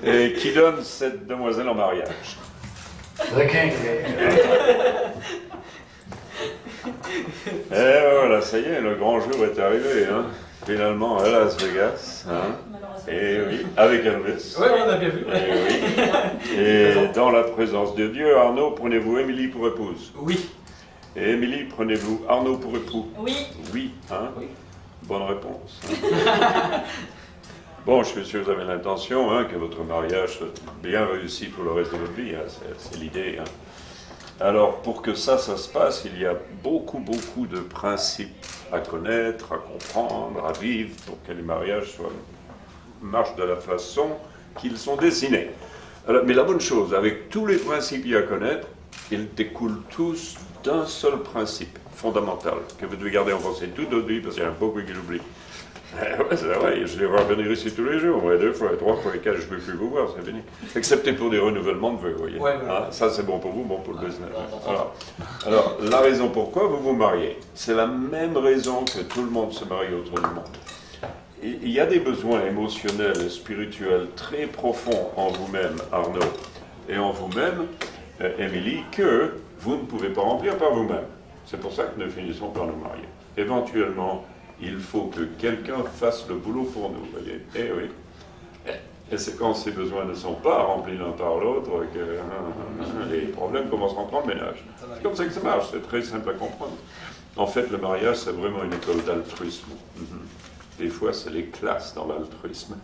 Et qui donne cette demoiselle en mariage? The king. Et voilà, ça y est, le grand jour est arrivé, hein. Finalement à Las Vegas, hein. Et oui, avec Elvis. Oui, on a bien vu. Et oui. Et dans la présence de Dieu, Arnaud, prenez-vous Émilie pour épouse? Oui. Et Émilie, prenez-vous Arnaud pour époux? Oui. Oui, hein? Oui. Bonne réponse. Hein. Bon, je suis sûr que vous avez l'intention que votre mariage soit bien réussi pour le reste de votre vie, hein. C'est l'idée. Hein. Alors, pour que ça se passe, il y a beaucoup de principes à connaître, à comprendre, à vivre, pour que les mariages marchent de la façon qu'ils sont dessinés. Alors, mais la bonne chose, avec tous les principes qu'il y a à connaître, ils découlent tous d'un seul principe fondamental, que vous devez garder en pensée toute votre vie, parce qu'il y en a beaucoup qui l'oublient. Ouais, c'est vrai, je les vois venir ici tous les jours, 2 fois, 3 fois, 4, je ne peux plus vous voir, c'est fini. Excepté pour des renouvellements de vœux, vous voyez. Ouais, ouais. Hein, ça, c'est bon pour vous, bon pour le business. Voilà. Alors, la raison pourquoi vous vous mariez, c'est la même raison que tout le monde se marie autour du monde. Il y a des besoins émotionnels et spirituels très profonds en vous-même, Arnaud, et en vous-même, Émilie, que vous ne pouvez pas remplir par vous-même. C'est pour ça que nous finissons par nous marier. Éventuellement, il faut que quelqu'un fasse le boulot pour nous, vous voyez. Eh oui. Et c'est quand ces besoins ne sont pas remplis l'un par l'autre que les problèmes commencent à rentrer en ménage. C'est comme ça que ça marche, c'est très simple à comprendre. En fait, le mariage, c'est vraiment une école d'altruisme. Des fois, c'est les classes dans l'altruisme.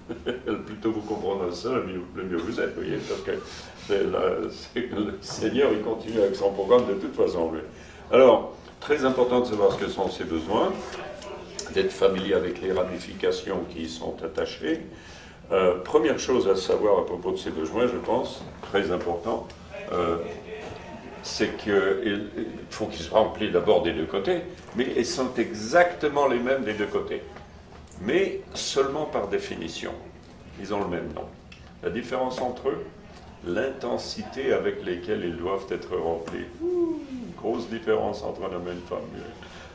Plutôt vous comprendrez ça, le mieux vous êtes, vous voyez, parce que le Seigneur, il continue avec son programme de toute façon, lui. Alors, très important de savoir ce que sont ses besoins, d'être familier avec les ramifications qui y sont attachées. Première chose à savoir à propos de ces besoins, je pense, très important, c'est qu'il faut qu'ils soient remplis d'abord des deux côtés, mais ils sont exactement les mêmes des deux côtés. Mais seulement par définition. Ils ont le même nom. La différence entre eux, l'intensité avec laquelle ils doivent être remplis. Grosse différence entre un homme et une femme.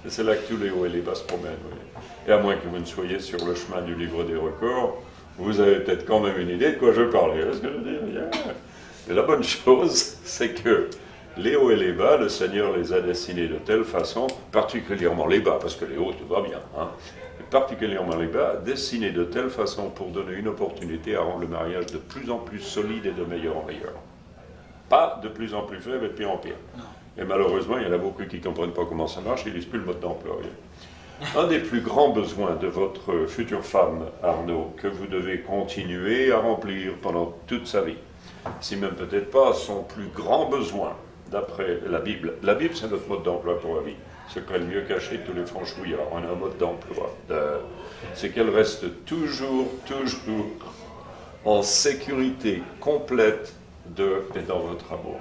Et c'est là que tous les hauts et les bas se promènent. Oui. Et à moins que vous ne soyez sur le chemin du livre des records, vous avez peut-être quand même une idée de quoi je parlais. Est-ce que je veux dire? Et la bonne chose, c'est que les hauts et les bas, le Seigneur les a dessinés de telle façon, particulièrement les bas, parce que les hauts, tout va bien, hein, particulièrement les bas, dessinés de telle façon pour donner une opportunité à rendre le mariage de plus en plus solide et de meilleur en meilleur. Pas de plus en plus faible et de pire en pire. Non. Et malheureusement, il y en a beaucoup qui ne comprennent pas comment ça marche, ils ne lisent plus le mode d'emploi. Un des plus grands besoins de votre future femme, Arnaud, que vous devez continuer à remplir pendant toute sa vie, si même peut-être pas son plus grand besoin, d'après la Bible. La Bible, c'est notre mode d'emploi pour la vie. Secret le mieux caché de tous les franchouillards. On a un mode d'emploi. C'est qu'elle reste toujours en sécurité complète et dans votre amour.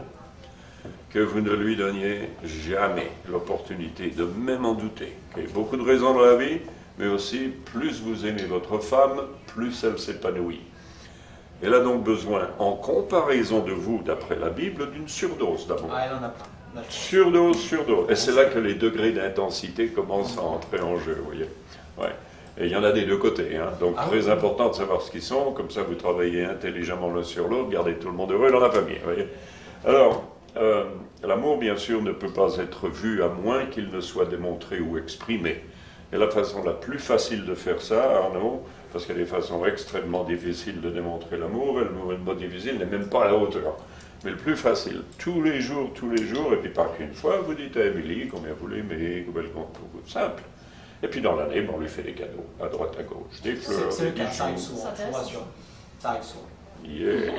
Que vous ne lui donniez jamais l'opportunité de même en douter. Il y a beaucoup de raisons dans la vie, mais aussi, plus vous aimez votre femme, plus elle s'épanouit. Elle a donc besoin, en comparaison de vous, d'après la Bible, d'une surdose d'amour. Ah, elle en a pas. Surdose. Et c'est là que les degrés d'intensité commencent à entrer en jeu, vous voyez. Ouais. Et il y en a des deux côtés, hein. Donc très important de savoir ce qu'ils sont, comme ça vous travaillez intelligemment l'un sur l'autre, gardez tout le monde heureux dans la famille, vous voyez. Alors, l'amour, bien sûr, ne peut pas être vu à moins qu'il ne soit démontré ou exprimé. Et la façon la plus facile de faire ça, Arnaud, parce qu'il y a des façons extrêmement difficiles de démontrer l'amour, et le mot difficile n'est même pas à la hauteur. Mais le plus facile, tous les jours, et puis pas qu'une fois, vous dites à Émilie combien vous l'aimez, simple. Et puis dans l'année, on lui fait des cadeaux, à droite, à gauche, des fleurs, c'est le des cas, ça arrive bijoux. souvent, je vous rassure. Ça arrive souvent. Yeah.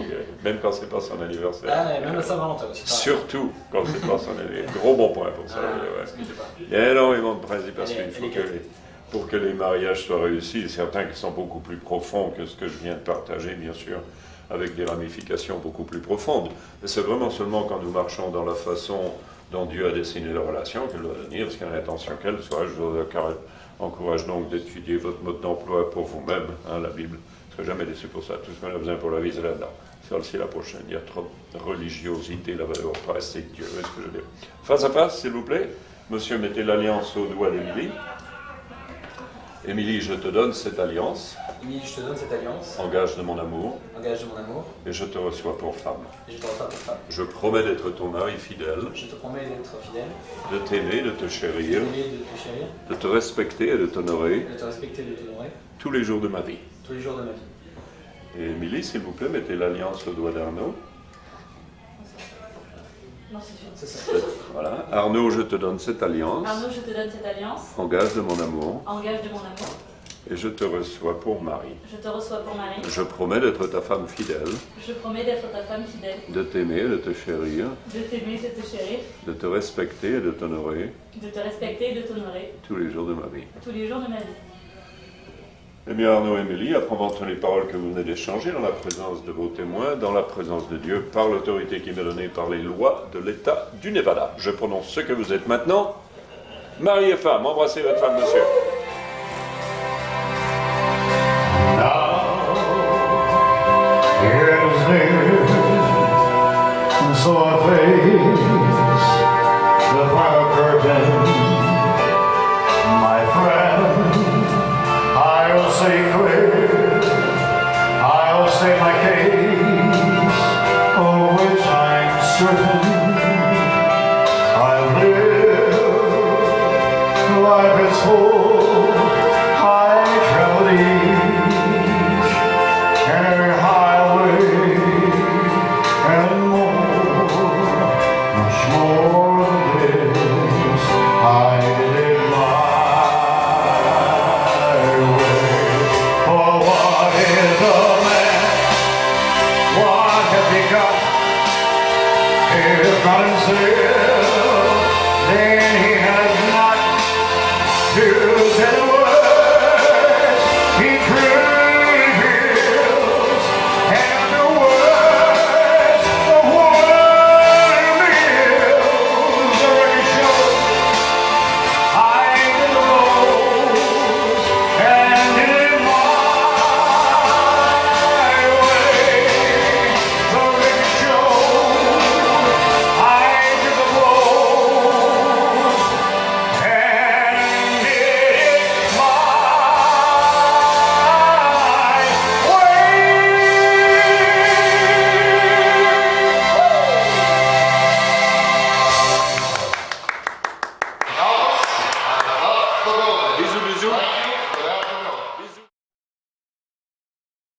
Même quand c'est pas son anniversaire. Ah, et même la Saint-Valentin aussi. Surtout quand c'est pas son anniversaire. Gros bon point pour ça. Parce que j'ai pas. Il y a énormément de principes parce qu'il faut pour que les mariages soient réussis, certains qui sont beaucoup plus profonds que ce que je viens de partager, bien sûr, avec des ramifications beaucoup plus profondes. Mais c'est vraiment seulement quand nous marchons dans la façon dont Dieu a dessiné la relation qu'elle doit venir, parce qu'il y a l'intention qu'elle soit. Je vous encourage donc d'étudier votre mode d'emploi pour vous-même, la Bible. Je ne serai jamais déçu pour ça. Tout ce qu'on a besoin pour la vie, c'est là-dedans. C'est aussi la prochaine. Il y a trop de religiosité là-bas, on va pas rester Dieu. Est-ce que je veux dire? Face à face, s'il vous plaît. Monsieur, mettez l'alliance au doigt d'Émilie. Émilie, je te donne cette alliance. Émilie, je te donne cette alliance. Engage de mon amour. Engage de mon amour. Et je te reçois pour femme. Et je te reçois pour femme. Je promets d'être ton mari fidèle. Je te promets d'être fidèle. De t'aimer, de te chérir. De t'aimer, de te chérir. De te respecter et de t'honorer. De te respecter et de t'honorer. Tous les jours de ma vie. Tous les jours de ma vie. Et Émilie, s'il vous plaît, mettez l'alliance au doigt d'Arnaud. Non, c'est sûr. C'est ça. Voilà. Arnaud, je te donne cette alliance. Arnaud, je te donne cette alliance. Engage de mon amour. Engage de mon amour. Et je te reçois pour mari. Je te reçois pour mari. Je promets d'être ta femme fidèle. Je promets d'être ta femme fidèle. De t'aimer, de te chérir. De t'aimer, de te chérir. De te respecter et de t'honorer. De te respecter et de t'honorer. Tous les jours de ma vie. Tous les jours de ma vie. Eh bien, Arnaud et Émilie, après avoir entendu les paroles que vous venez d'échanger dans la présence de vos témoins, dans la présence de Dieu, par l'autorité qui m'est donnée par les lois de l'État du Nevada. Je prononce ce que vous êtes maintenant. Mari et femme, embrassez votre femme, monsieur. So I face the final curtain, my friend. I'll say clear, I'll state my case, of which I'm certain. I live, life is full, I travel each and every highway and much more than this. I did my way. For what is a man? What has he got? If not in sin.